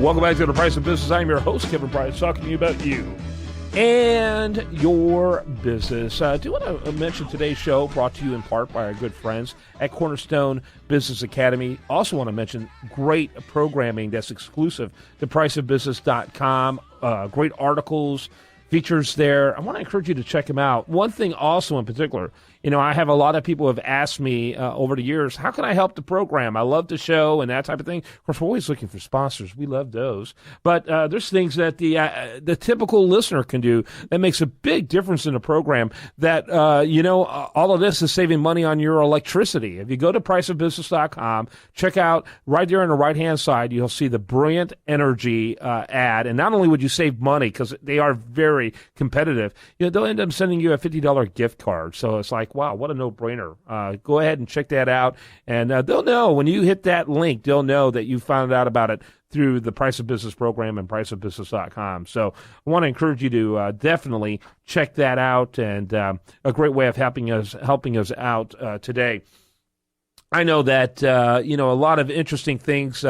Welcome back to The Price of Business. I'm your host, Kevin Price, talking to you about you and your business. I do want to mention today's show brought to you in part by our good friends at Cornerstone Business Academy. Also want to mention great programming that's exclusive to priceofbusiness.com. Great articles, features there. I want to encourage you to check them out. One thing also in particular, I have a lot of people who have asked me over the years, how can I help the program? I love the show and that type of thing. Of course, we're always looking for sponsors. We love those. But there's things that the typical listener can do that makes a big difference in the program that, all of this is saving money on your electricity. If you go to priceofbusiness.com, check out right there on the right-hand side, you'll see the Brilliant Energy ad. And not only would you save money because they are very competitive, they'll end up sending you a $50 gift card. So it's like, wow, what a no-brainer. Go ahead and check that out. And they'll know when you hit that link, they'll know that you found out about it through the Price of Business program and priceofbusiness.com. So I want to encourage you to definitely check that out, and a great way of helping us out today. I know that, a lot of interesting things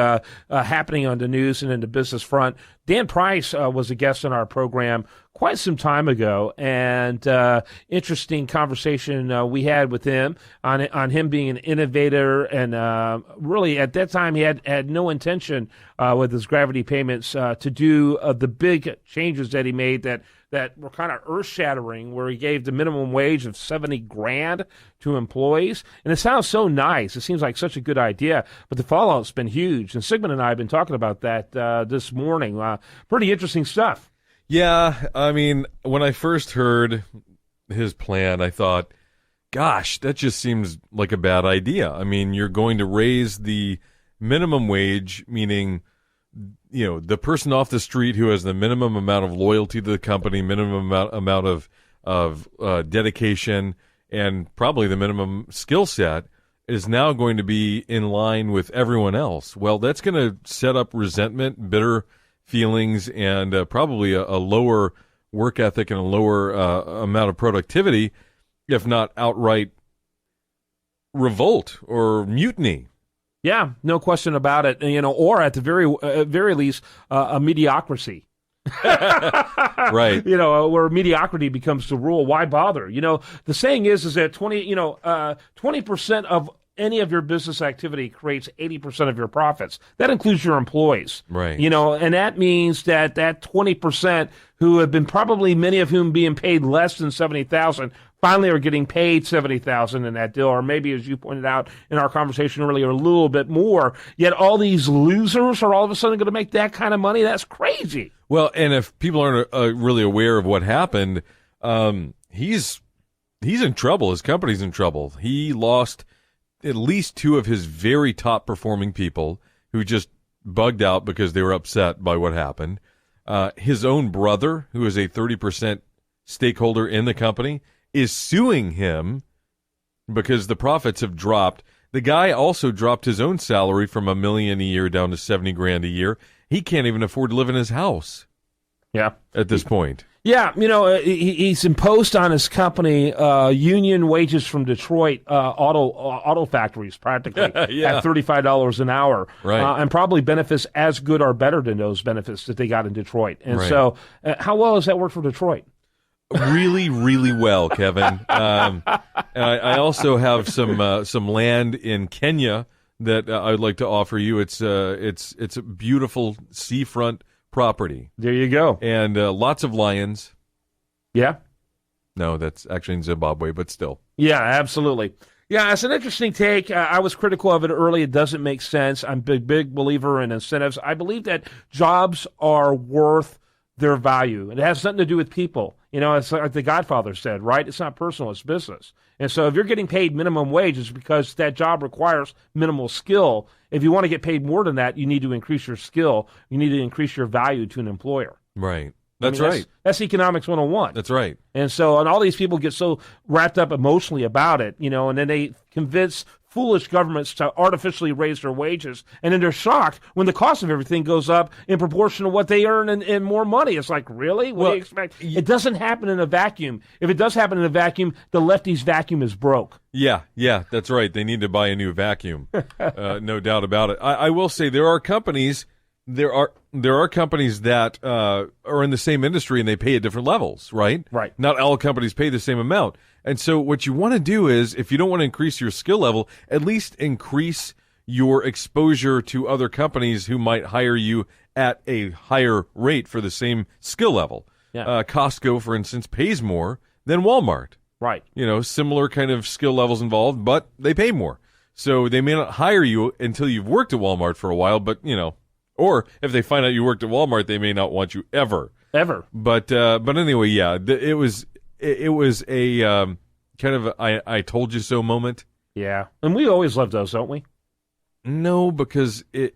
happening on the news and in the business front. Dan Price was a guest on our program quite some time ago, and interesting conversation we had with him on him being an innovator, and really at that time he had no intention with his gravity payments to do the big changes that he made that were kind of earth-shattering, where he gave the minimum wage of $70,000 to employees. And it sounds so nice. It seems like such a good idea, but the fallout's been huge. And Sigmund and I have been talking about that this morning. Pretty interesting stuff. Yeah, I mean, when I first heard his plan, I thought, gosh, that just seems like a bad idea. I mean, you're going to raise the minimum wage, meaning the person off the street who has the minimum amount of loyalty to the company, minimum amount of dedication, and probably the minimum skill set is now going to be in line with everyone else. Well, that's going to set up resentment, bitter feelings, and probably a lower work ethic and a lower amount of productivity, if not outright revolt or mutiny. Yeah, no question about it. Or at the very least, a mediocrity. Right. Where mediocrity becomes the rule. Why bother? The saying is that 20% of any of your business activity creates 80% of your profits. That includes your employees. Right. And that means that 20% who have been probably many of whom being paid less than $70,000 finally are getting paid $70,000 in that deal, or maybe, as you pointed out in our conversation earlier, a little bit more. Yet all these losers are all of a sudden going to make that kind of money. That's crazy. Well, and if people aren't really aware of what happened, he's in trouble. His company's in trouble. He lost at least two of his very top performing people who just bugged out because they were upset by what happened. His own brother, who is a 30% stakeholder in the company, is suing him because the profits have dropped. The guy also dropped his own salary from $1 million a year down to $70,000 a year. He can't even afford to live in his house. Yeah, at this point. Yeah, he's imposed on his company union wages from Detroit auto factories, practically at $35 an hour, right? And probably benefits as good or better than those benefits that they got in Detroit. And right. So, how well has that worked for Detroit? Really, really well, Kevin. And I also have some land in Kenya that I'd like to offer you. It's a beautiful seafront property. There you go. And lots of lions. Yeah. No, that's actually in Zimbabwe, but still. Yeah, absolutely. Yeah, it's an interesting take. I was critical of it early. It doesn't make sense. I'm a big believer in incentives. I believe that jobs are worth their value. It has something to do with people. It's like the Godfather said, right? It's not personal, it's business. And so if you're getting paid minimum wage, it's because that job requires minimal skill. If you want to get paid more than that, you need to increase your skill. You need to increase your value to an employer. Right. That's right. That's economics 101. That's right. And so, and all these people get so wrapped up emotionally about it, and then they convince foolish governments to artificially raise their wages, and then they're shocked when the cost of everything goes up in proportion to what they earn in more money. It's like, really? What do you expect? It doesn't happen in a vacuum. If it does happen in a vacuum, the lefties' vacuum is broke. Yeah, that's right. They need to buy a new vacuum. No doubt about it. I will say there are companies there are companies that are in the same industry and they pay at different levels, right? Right. Not all companies pay the same amount. And so what you want to do is, if you don't want to increase your skill level, at least increase your exposure to other companies who might hire you at a higher rate for the same skill level. Yeah. Costco, for instance, pays more than Walmart. Right. Similar kind of skill levels involved, but they pay more. So they may not hire you until you've worked at Walmart for a while, but, or if they find out you worked at Walmart, they may not want you ever. Ever. But anyway, yeah, it was a kind of I told you so moment. Yeah. And we always love those, don't we? No, because it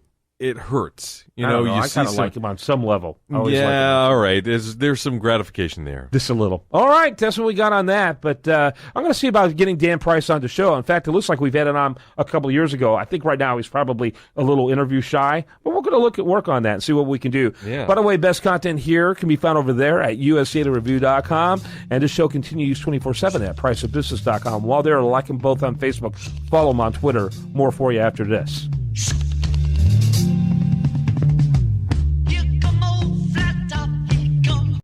hurts. I don't know. I kind of like them on some level. Yeah, all right. There's some gratification there. Just a little. All right, that's what we got on that. But I'm going to see about getting Dan Price on the show. In fact, it looks like we've had it on a couple of years ago. I think right now he's probably a little interview shy, but we're going to work on that and see what we can do. Yeah. By the way, best content here can be found over there at usdailyreview.com, and this show continues 24/7 at priceofbusiness.com. While there, like them both on Facebook, follow them on Twitter. More for you after this.